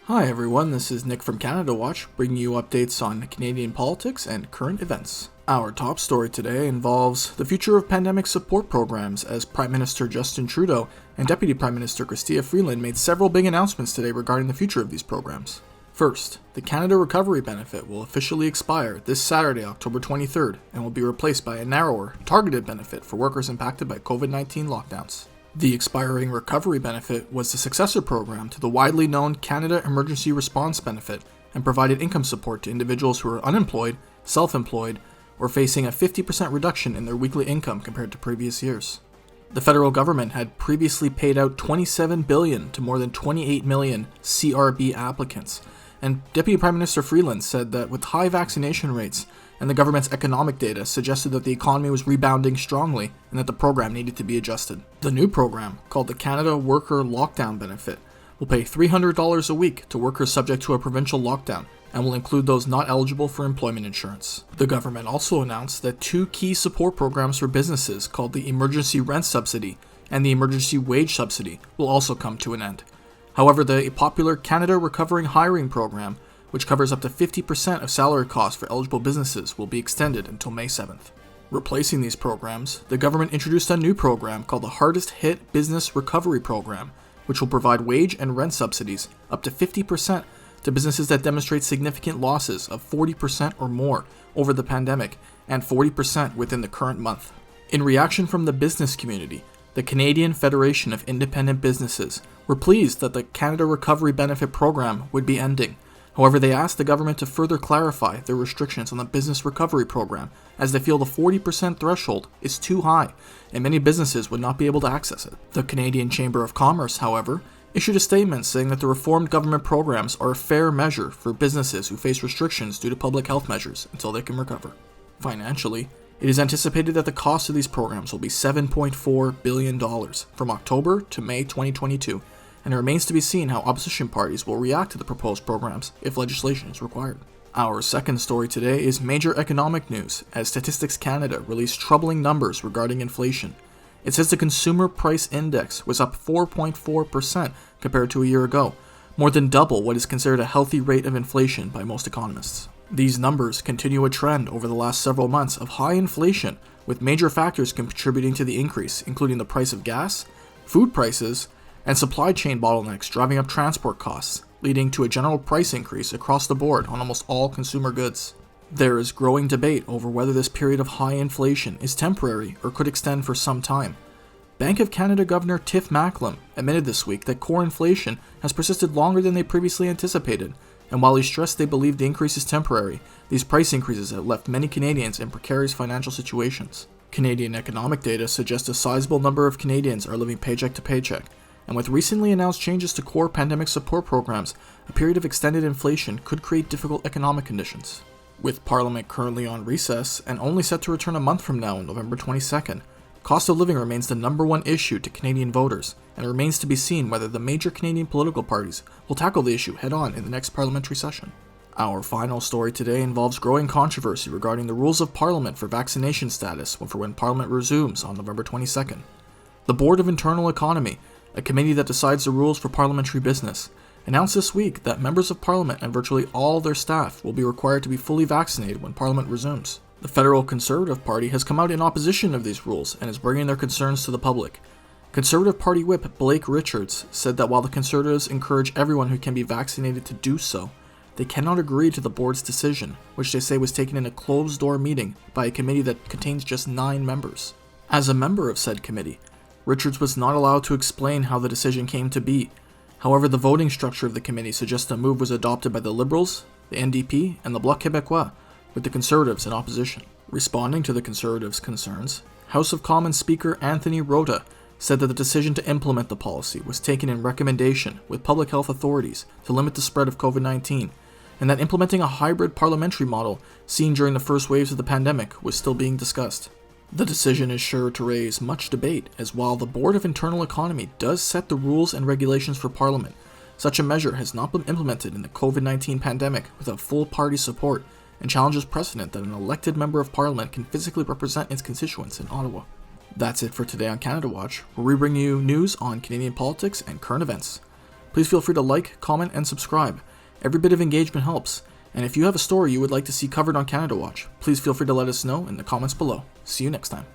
Hi everyone, this is Nick from Canada Watch, bringing you updates on Canadian politics and current events. Our top story today involves the future of pandemic support programs as Prime Minister Justin Trudeau and Deputy Prime Minister Chrystia Freeland made several big announcements today regarding the future of these programs. First, the Canada Recovery Benefit will officially expire this Saturday, October 23rd, and will be replaced by a narrower, targeted benefit for workers impacted by COVID-19 lockdowns. The expiring recovery benefit was the successor program to the widely known Canada Emergency Response Benefit and provided income support to individuals who are unemployed, self-employed, or facing a 50% reduction in their weekly income compared to previous years. The federal government had previously paid out $27 billion to more than 28 million CRB applicants, and Deputy Prime Minister Freeland said that with high vaccination rates and the government's economic data suggested that the economy was rebounding strongly and that the program needed to be adjusted. The new program, called the Canada Worker Lockdown Benefit, will pay $300 a week to workers subject to a provincial lockdown and will include those not eligible for employment insurance. The government also announced that two key support programs for businesses called the Emergency Rent Subsidy and the Emergency Wage Subsidy will also come to an end. However, the popular Canada Recovering Hiring Program, which covers up to 50% of salary costs for eligible businesses, will be extended until May 7th. Replacing these programs, the government introduced a new program called the Hardest Hit Business Recovery Program, which will provide wage and rent subsidies up to 50% to businesses that demonstrate significant losses of 40% or more over the pandemic and 40% within the current month. In reaction from the business community, the Canadian Federation of Independent Businesses were pleased that the Canada Recovery Benefit Program would be ending. However, they asked the government to further clarify their restrictions on the Business Recovery Program, as they feel the 40% threshold is too high, and many businesses would not be able to access it. The Canadian Chamber of Commerce, however, issued a statement saying that the reformed government programs are a fair measure for businesses who face restrictions due to public health measures until they can recover. Financially, it is anticipated that the cost of these programs will be $7.4 billion from October to May 2022, and it remains to be seen how opposition parties will react to the proposed programs if legislation is required. Our second story today is major economic news as Statistics Canada released troubling numbers regarding inflation. It says the Consumer Price Index was up 4.4% compared to a year ago, more than double what is considered a healthy rate of inflation by most economists. These numbers continue a trend over the last several months of high inflation, with major factors contributing to the increase, including the price of gas, food prices, and supply chain bottlenecks driving up transport costs, leading to a general price increase across the board on almost all consumer goods. There is growing debate over whether this period of high inflation is temporary or could extend for some time. Bank of Canada Governor Tiff Macklem admitted this week that core inflation has persisted longer than they previously anticipated, and while he stressed they believe the increase is temporary, these price increases have left many Canadians in precarious financial situations. Canadian economic data suggests a sizable number of Canadians are living paycheck to paycheck, and with recently announced changes to core pandemic support programs, a period of extended inflation could create difficult economic conditions. With Parliament currently on recess and only set to return a month from now on November 22nd, cost of living remains the number one issue to Canadian voters, and it remains to be seen whether the major Canadian political parties will tackle the issue head-on in the next parliamentary session. Our final story today involves growing controversy regarding the rules of Parliament for vaccination status for when Parliament resumes on November 22nd. The Board of Internal Economy, a committee that decides the rules for parliamentary business, announced this week that members of Parliament and virtually all their staff will be required to be fully vaccinated when Parliament resumes. The Federal Conservative Party has come out in opposition of these rules and is bringing their concerns to the public. Conservative Party Whip Blake Richards said that while the Conservatives encourage everyone who can be vaccinated to do so, they cannot agree to the board's decision, which they say was taken in a closed-door meeting by a committee that contains just 9 members. As a member of said committee, Richards was not allowed to explain how the decision came to be. However, the voting structure of the committee suggests the move was adopted by the Liberals, the NDP, and the Bloc Québécois, with the Conservatives in opposition. Responding to the Conservatives' concerns, House of Commons Speaker Anthony Rota said that the decision to implement the policy was taken in recommendation with public health authorities to limit the spread of COVID-19, and that implementing a hybrid parliamentary model seen during the first waves of the pandemic was still being discussed. The decision is sure to raise much debate, as while the Board of Internal Economy does set the rules and regulations for Parliament, such a measure has not been implemented in the COVID-19 pandemic without full party support, and challenges precedent that an elected member of Parliament can physically represent its constituents in Ottawa. That's it for today on Canada Watch, where we bring you news on Canadian politics and current events. Please feel free to like, comment, and subscribe. Every bit of engagement helps. And if you have a story you would like to see covered on Canada Watch, please feel free to let us know in the comments below. See you next time.